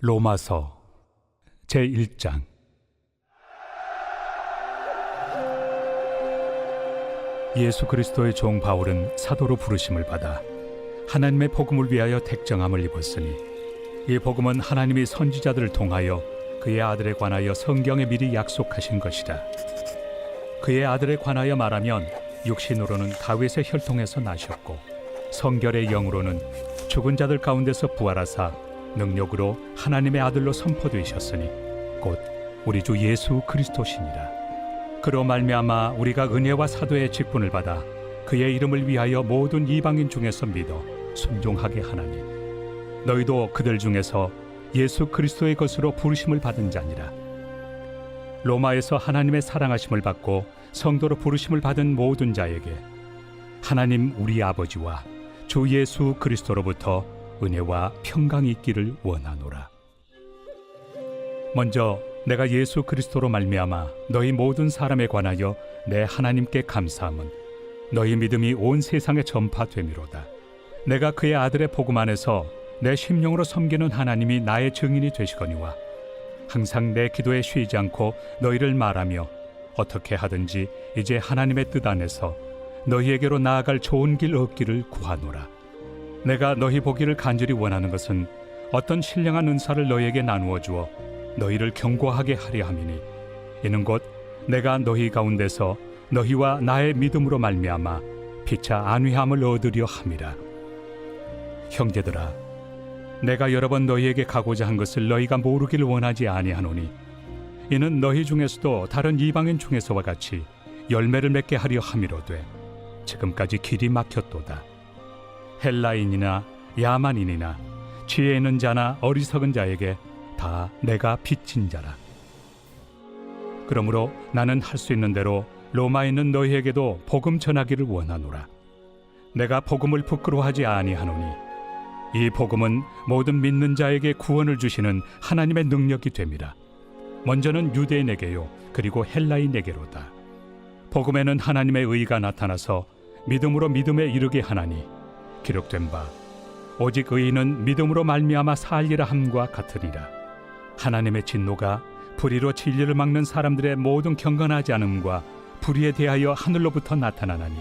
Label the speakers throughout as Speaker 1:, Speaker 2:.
Speaker 1: 로마서 제1장. 예수 그리스도의 종 바울은 사도로 부르심을 받아 하나님의 복음을 위하여 택정함을 입었으니, 이 복음은 하나님이 선지자들을 통하여 그의 아들에 관하여 성경에 미리 약속하신 것이라. 그의 아들에 관하여 말하면 육신으로는 다윗의 혈통에서 나셨고, 성결의 영으로는 죽은 자들 가운데서 부활하사 능력으로 하나님의 아들로 선포되셨으니 곧 우리 주 예수 그리스도시니라. 그로 말미암아 우리가 은혜와 사도의 직분을 받아 그의 이름을 위하여 모든 이방인 중에서 믿어 순종하게 하나니, 너희도 그들 중에서 예수 그리스도의 것으로 부르심을 받은 자니라. 로마에서 하나님의 사랑하심을 받고 성도로 부르심을 받은 모든 자에게 하나님 우리 아버지와 주 예수 그리스도로부터 은혜와 평강이 있기를 원하노라. 먼저 내가 예수 그리스도로 말미암아 너희 모든 사람에 관하여 내 하나님께 감사함은 너희 믿음이 온 세상에 전파됨이로다. 내가 그의 아들의 복음 안에서 내 심령으로 섬기는 하나님이 나의 증인이 되시거니와, 항상 내 기도에 쉬지 않고 너희를 말하며 어떻게 하든지 이제 하나님의 뜻 안에서 너희에게로 나아갈 좋은 길 얻기를 구하노라. 내가 너희 보기를 간절히 원하는 것은 어떤 신령한 은사를 너희에게 나누어 주어 너희를 경고하게 하려 함이니, 이는 곧 내가 너희 가운데서 너희와 나의 믿음으로 말미암아 피차 안위함을 얻으려 함이라. 형제들아, 내가 여러 번 너희에게 가고자 한 것을 너희가 모르기를 원하지 아니하노니, 이는 너희 중에서도 다른 이방인 중에서와 같이 열매를 맺게 하려 함이로되 지금까지 길이 막혔도다. 헬라인이나 야만인이나 지혜 있는 자나 어리석은 자에게 다 내가 빚진 자라. 그러므로 나는 할 수 있는 대로 로마에 있는 너희에게도 복음 전하기를 원하노라. 내가 복음을 부끄러워하지 아니하노니, 이 복음은 모든 믿는 자에게 구원을 주시는 하나님의 능력이 됨이라. 먼저는 유대인에게요, 그리고 헬라인에게로다. 복음에는 하나님의 의가 나타나서 믿음으로 믿음에 이르게 하나니, 기록된 바 오직 의인은 믿음으로 말미암아 살리라 함과 같으리라. 하나님의 진노가 불의로 진리를 막는 사람들의 모든 경건하지 않음과 불의에 대하여 하늘로부터 나타나나니,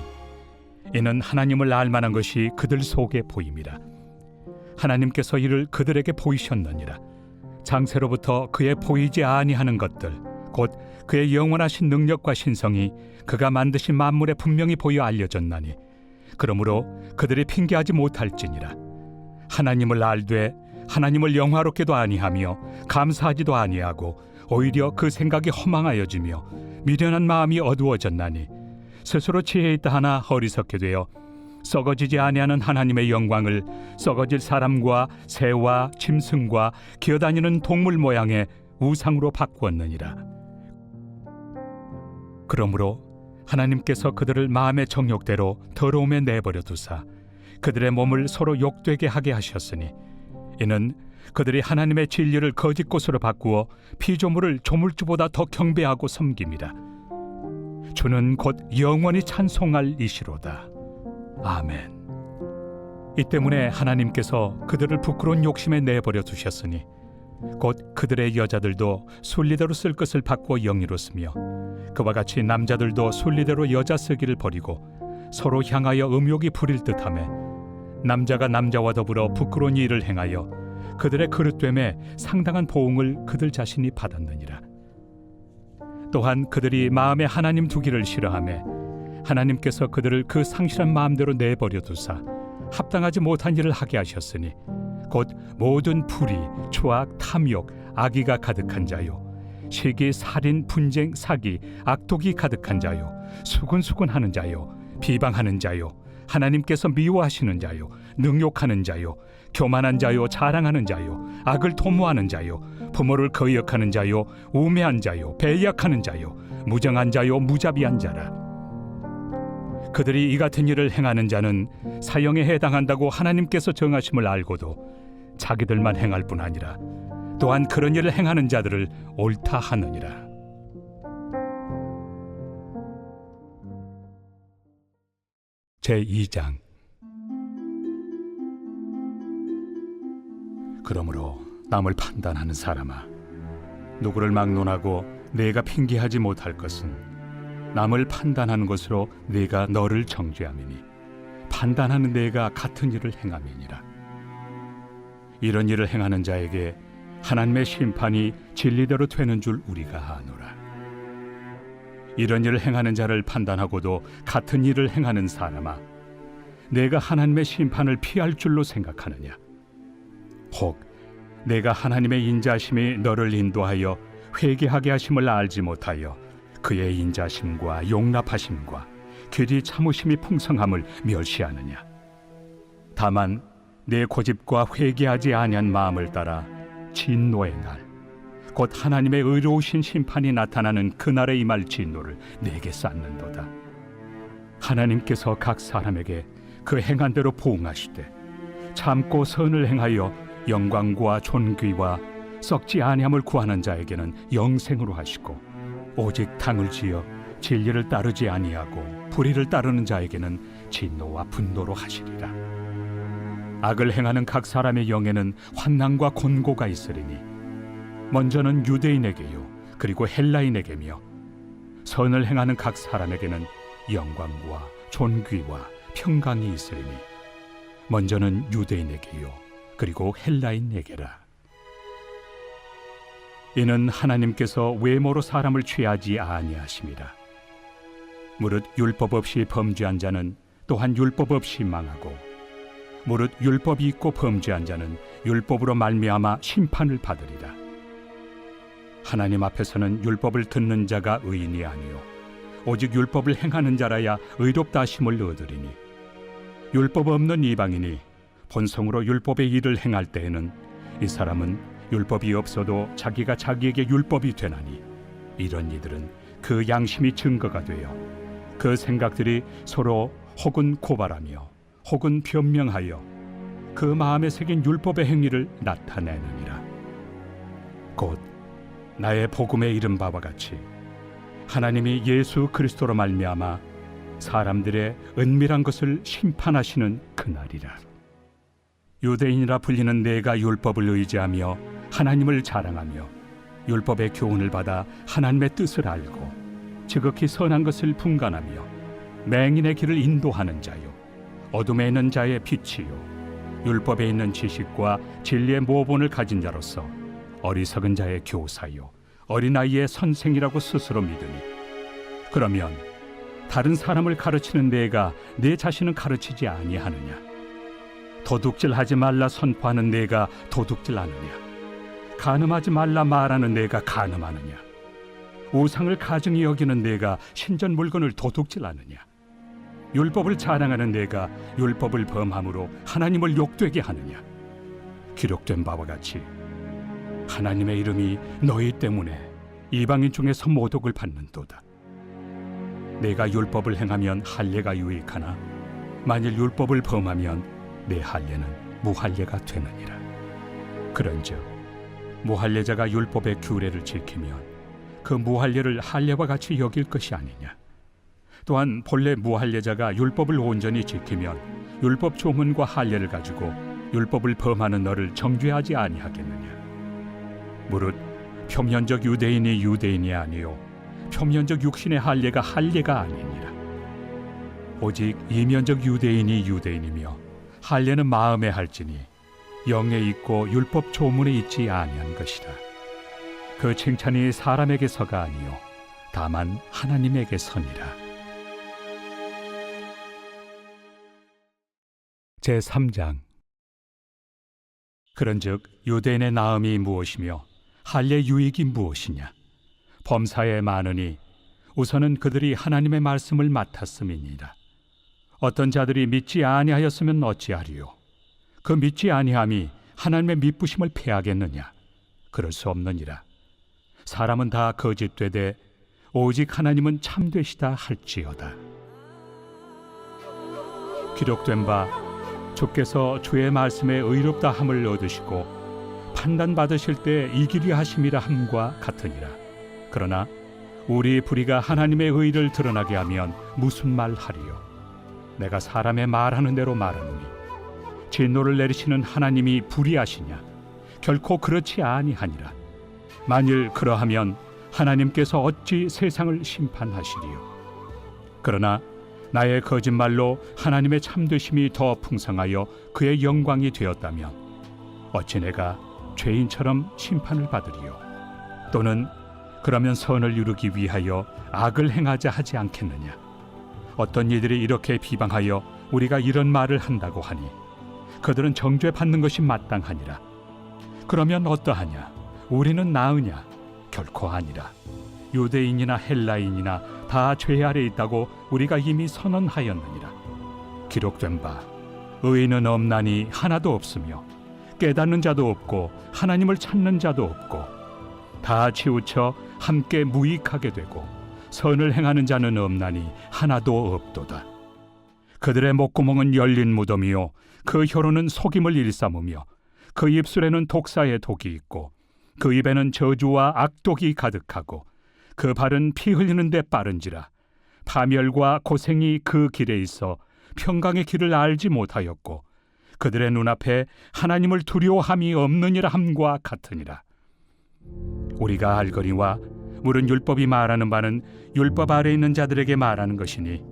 Speaker 1: 이는 하나님을 알만한 것이 그들 속에 보임이라. 하나님께서 이를 그들에게 보이셨느니라. 장세로부터 그의 보이지 아니하는 것들, 곧 그의 영원하신 능력과 신성이 그가 만드신 만물에 분명히 보여 알려졌나니, 그러므로 그들이 핑계하지 못할지니라. 하나님을 알되 하나님을 영화롭게도 아니하며 감사하지도 아니하고 오히려 그 생각이 허망하여지며 미련한 마음이 어두워졌나니, 스스로 지혜 있다 하나 어리석게 되어 썩어지지 아니하는 하나님의 영광을 썩어질 사람과 새와 짐승과 기어다니는 동물 모양의 우상으로 바꾸었느니라. 그러므로 하나님께서 그들을 마음의 정욕대로 더러움에 내버려 두사 그들의 몸을 서로 욕되게 하게 하셨으니, 이는 그들이 하나님의 진리를 거짓 것으로 바꾸어 피조물을 조물주보다 더 경배하고 섬김이라. 주는 곧 영원히 찬송할 이시로다. 아멘. 이 때문에 하나님께서 그들을 부끄러운 욕심에 내버려 두셨으니, 곧 그들의 여자들도 순리대로 쓸 것을 바꾸어 영리로 쓰며, 그와 같이 남자들도 순리대로 여자 쓰기를 버리고 서로 향하여 음욕이 부릴 듯하며, 남자가 남자와 더불어 부끄러운 일을 행하여 그들의 그릇됨에 상당한 보응을 그들 자신이 받았느니라. 또한 그들이 마음에 하나님 두기를 싫어하며 하나님께서 그들을 그 상실한 마음대로 내버려 두사 합당하지 못한 일을 하게 하셨으니, 곧 모든 불의, 초악, 탐욕, 악의가 가득한 자요, 시기, 살인, 분쟁, 사기, 악독이 가득한 자요, 수군수군하는 자요, 비방하는 자요, 하나님께서 미워하시는 자요, 능욕하는 자요, 교만한 자요, 자랑하는 자요, 악을 도모하는 자요, 부모를 거역하는 자요, 우매한 자요, 배약하는 자요, 무정한 자요, 무자비한 자라. 그들이 이 같은 일을 행하는 자는 사형에 해당한다고 하나님께서 정하심을 알고도 자기들만 행할 뿐 아니라 또한 그런 일을 행하는 자들을 옳다 하느니라. 제2장. 그러므로 남을 판단하는 사람아, 누구를 막론하고 내가 핑계하지 못할 것은 남을 판단하는 것으로 내가 너를 정죄함이니 판단하는 내가 같은 일을 행함이니라. 이런 일을 행하는 자에게 하나님의 심판이 진리대로 되는 줄 우리가 아노라. 이런 일을 행하는 자를 판단하고도 같은 일을 행하는 사람아, 내가 하나님의 심판을 피할 줄로 생각하느냐? 혹 내가 하나님의 인자심이 너를 인도하여 회개하게 하심을 알지 못하여 그의 인자심과 용납하심과 길이 참으심이 풍성함을 멸시하느냐? 다만 내 고집과 회개하지 아니한 마음을 따라 진노의 날, 곧 하나님의 의로우신 심판이 나타나는 그날에 임할 진노를 내게 쌓는도다. 하나님께서 각 사람에게 그 행한 대로 보응하시되 참고 선을 행하여 영광과 존귀와 썩지 아니함을 구하는 자에게는 영생으로 하시고, 오직 당을 지어 진리를 따르지 아니하고 불의를 따르는 자에게는 진노와 분노로 하시리라. 악을 행하는 각 사람의 영에는 환난과 곤고가 있으리니 먼저는 유대인에게요 그리고 헬라인에게며, 선을 행하는 각 사람에게는 영광과 존귀와 평강이 있으리니 먼저는 유대인에게요 그리고 헬라인에게라. 이는 하나님께서 외모로 사람을 취하지 아니하심이라. 무릇 율법 없이 범죄한 자는 또한 율법 없이 망하고, 무릇 율법이 있고 범죄한 자는 율법으로 말미암아 심판을 받으리라. 하나님 앞에서는 율법을 듣는 자가 의인이 아니요 오직 율법을 행하는 자라야 의롭다 하심을 얻으리니, 율법 없는 이방인이 본성으로 율법의 일을 행할 때에는 이 사람은 율법이 없어도 자기가 자기에게 율법이 되나니, 이런 이들은 그 양심이 증거가 되어 그 생각들이 서로 혹은 고발하며 혹은 변명하여 그 마음에 새긴 율법의 행위를 나타내느니라. 곧 나의 복음에 이른 바와 같이 하나님이 예수 그리스도로 말미암아 사람들의 은밀한 것을 심판하시는 그날이라. 유대인이라 불리는 내가 율법을 의지하며 하나님을 자랑하며 율법의 교훈을 받아 하나님의 뜻을 알고 지극히 선한 것을 분간하며 맹인의 길을 인도하는 자요 어둠에 있는 자의 빛이요 율법에 있는 지식과 진리의 모본을 가진 자로서 어리석은 자의 교사요 어린아이의 선생이라고 스스로 믿으니, 그러면 다른 사람을 가르치는 내가 내 자신은 가르치지 아니하느냐? 도둑질하지 말라 선포하는 내가 도둑질하느냐? 간음하지 말라 말하는 내가 간음하느냐? 우상을 가증히 여기는 내가 신전 물건을 도둑질하느냐? 율법을 자랑하는 내가 율법을 범함으로 하나님을 욕되게 하느냐? 기록된 바와 같이 하나님의 이름이 너희 때문에 이방인 중에서 모독을 받는도다. 내가 율법을 행하면 할례가 유익하나 만일 율법을 범하면 내 할례는 무할례가 되느니라. 그런즉 무할례자가 율법의 규례를 지키면 그 무할례를 할례와 같이 여길 것이 아니냐? 또한 본래 무할례자가 율법을 온전히 지키면 율법 조문과 할례를 가지고 율법을 범하는 너를 정죄하지 아니하겠느냐? 무릇 표면적 유대인이 유대인이 아니요 표면적 육신의 할례가 할례가 아니니라. 오직 이면적 유대인이 유대인이며 할례는 마음에 할지니 영에 있고 율법 조문에 있지 아니한 것이라. 그 칭찬이 사람에게서가 아니요 다만 하나님에게서니라. 제3장. 그런즉 유대인의 나음이 무엇이며 할례 유익이 무엇이냐? 범사에 많으니 우선은 그들이 하나님의 말씀을 맡았음이니라. 어떤 자들이 믿지 아니하였으면 어찌하리요? 그 믿지 아니함이 하나님의 미쁘심을 패하겠느냐? 그럴 수 없느니라. 사람은 다 거짓되되 오직 하나님은 참되시다 할지어다. 기록된 바 주께서 주의 말씀에 의롭다 함을 얻으시고 판단받으실 때 이기리 하심이라 함과 같으니라. 그러나 우리 불의가 하나님의 의를 드러나게 하면 무슨 말 하리요? 내가 사람의 말하는 대로 말하노니 진노를 내리시는 하나님이 불의하시냐? 결코 그렇지 아니하니라. 만일 그러하면 하나님께서 어찌 세상을 심판하시리요? 그러나 나의 거짓말로 하나님의 참되심이 더 풍성하여 그의 영광이 되었다면 어찌 내가 죄인처럼 심판을 받으리요? 또는 그러면 선을 이루기 위하여 악을 행하자 하지 않겠느냐? 어떤 이들이 이렇게 비방하여 우리가 이런 말을 한다고 하니 그들은 정죄받는 것이 마땅하니라. 그러면 어떠하냐? 우리는 나으냐? 결코 아니라. 유대인이나 헬라인이나 다 죄 아래 있다고 우리가 이미 선언하였느니라. 기록된 바 의인은 없나니 하나도 없으며 깨닫는 자도 없고 하나님을 찾는 자도 없고 다 치우쳐 함께 무익하게 되고 선을 행하는 자는 없나니 하나도 없도다. 그들의 목구멍은 열린 무덤이요 그 혀로는 속임을 일삼으며 그 입술에는 독사의 독이 있고 그 입에는 저주와 악독이 가득하고 그 발은 피 흘리는 데 빠른지라. 파멸과 고생이 그 길에 있어 평강의 길을 알지 못하였고 그들의 눈앞에 하나님을 두려워함이 없느니라 함과 같으니라. 우리가 알거니와 물은 율법이 말하는 바는 율법 아래 있는 자들에게 말하는 것이니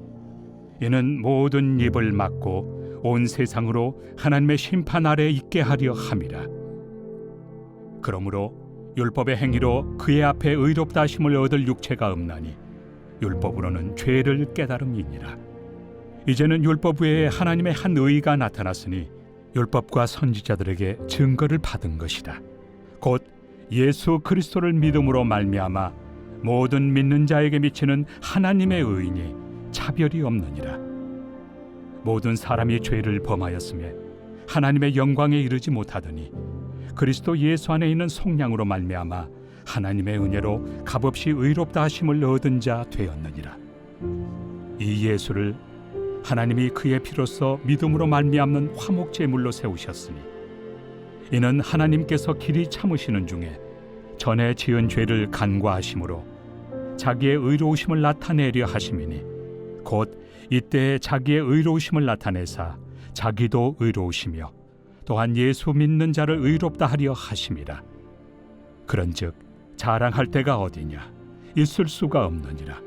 Speaker 1: 이는 모든 입을 막고 온 세상으로 하나님의 심판 아래 있게 하려 함이라. 그러므로 율법의 행위로 그의 앞에 의롭다 하심을 얻을 육체가 없나니 율법으로는 죄를 깨달음이니라. 이제는 율법 외에 하나님의 한 의가 나타났으니 율법과 선지자들에게 증거를 받은 것이다. 곧 예수 그리스도를 믿음으로 말미암아 모든 믿는 자에게 미치는 하나님의 의인이 차별이 없느니라. 모든 사람이 죄를 범하였음에 하나님의 영광에 이르지 못하더니 그리스도 예수 안에 있는 속량으로 말미암아 하나님의 은혜로 값없이 의롭다 하심을 얻은 자 되었느니라. 이 예수를 하나님이 그의 피로써 믿음으로 말미암는 화목제물로 세우셨으니 이는 하나님께서 길이 참으시는 중에 전에 지은 죄를 간과하심으로 자기의 의로우심을 나타내려 하심이니 곧 이때에 자기의 의로우심을 나타내사 자기도 의로우시며 또한 예수 믿는 자를 의롭다 하려 하심이라. 그런즉 자랑할 데가 어디냐? 있을 수가 없느니라.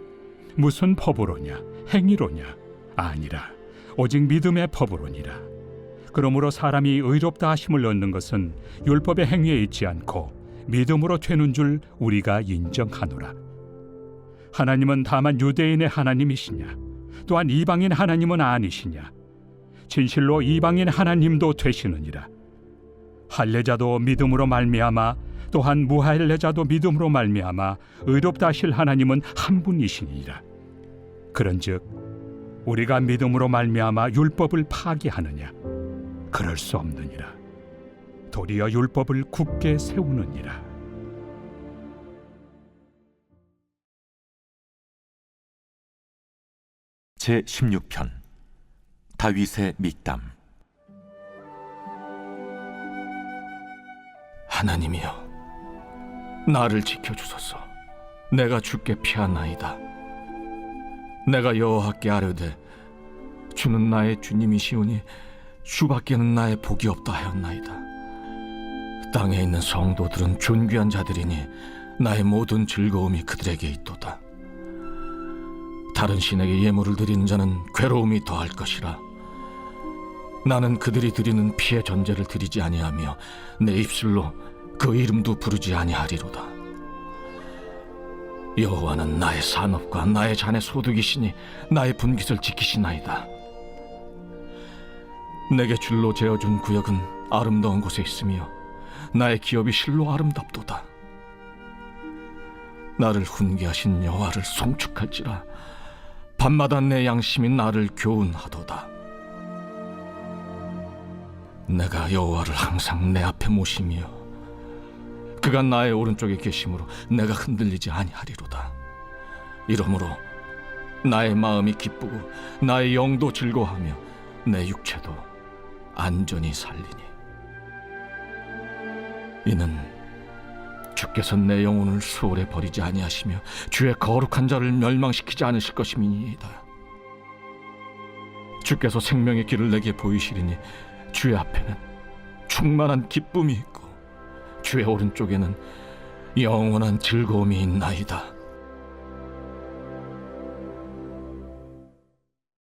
Speaker 1: 무슨 법으로냐? 행위로냐? 아니라 오직 믿음의 법으로니라. 그러므로 사람이 의롭다 하심을 얻는 것은 율법의 행위에 있지 않고 믿음으로 되는 줄 우리가 인정하노라. 하나님은 다만 유대인의 하나님이시냐? 또한 이방인 하나님은 아니시냐? 진실로 이방인 하나님도 되시느니라. 할례자도 믿음으로 말미암아 또한 무할례자도 믿음으로 말미암아 의롭다 하실 하나님은 한 분이시니라. 그런즉 우리가 믿음으로 말미암아 율법을 파기하느냐? 그럴 수 없느니라. 도리어 율법을 굳게 세우느니라.
Speaker 2: 제16편 다윗의 믹담.
Speaker 3: 하나님이여, 나를 지켜주소서. 내가 주께 피하나이다. 내가 여호와께 아뢰되 주는 나의 주님이시오니 주밖에는 나의 복이 없다 하였나이다. 땅에 있는 성도들은 존귀한 자들이니 나의 모든 즐거움이 그들에게 있도다. 다른 신에게 예물을 드리는 자는 괴로움이 더할 것이라. 나는 그들이 드리는 피의 전제를 드리지 아니하며 내 입술로 그 이름도 부르지 아니하리로다. 여호와는 나의 산업과 나의 잔의 소득이시니 나의 분깃을 지키시나이다. 내게 줄로 재어준 구역은 아름다운 곳에 있으며 나의 기업이 실로 아름답도다. 나를 훈계하신 여호와를 송축할지라. 밤마다 내 양심이 나를 교훈하도다. 내가 여호와를 항상 내 앞에 모시며 그가 나의 오른쪽에 계심으로 내가 흔들리지 아니하리로다. 이러므로 나의 마음이 기쁘고 나의 영도 즐거워하며 내 육체도 안전히 살리니 이는 주께서 내 영혼을 수월에 버리지 아니하시며 주의 거룩한 자를 멸망시키지 않으실 것임이니이다. 주께서 생명의 길을 내게 보이시리니 주의 앞에는 충만한 기쁨이 있고 주의 오른쪽에는 영원한 즐거움이 있나이다.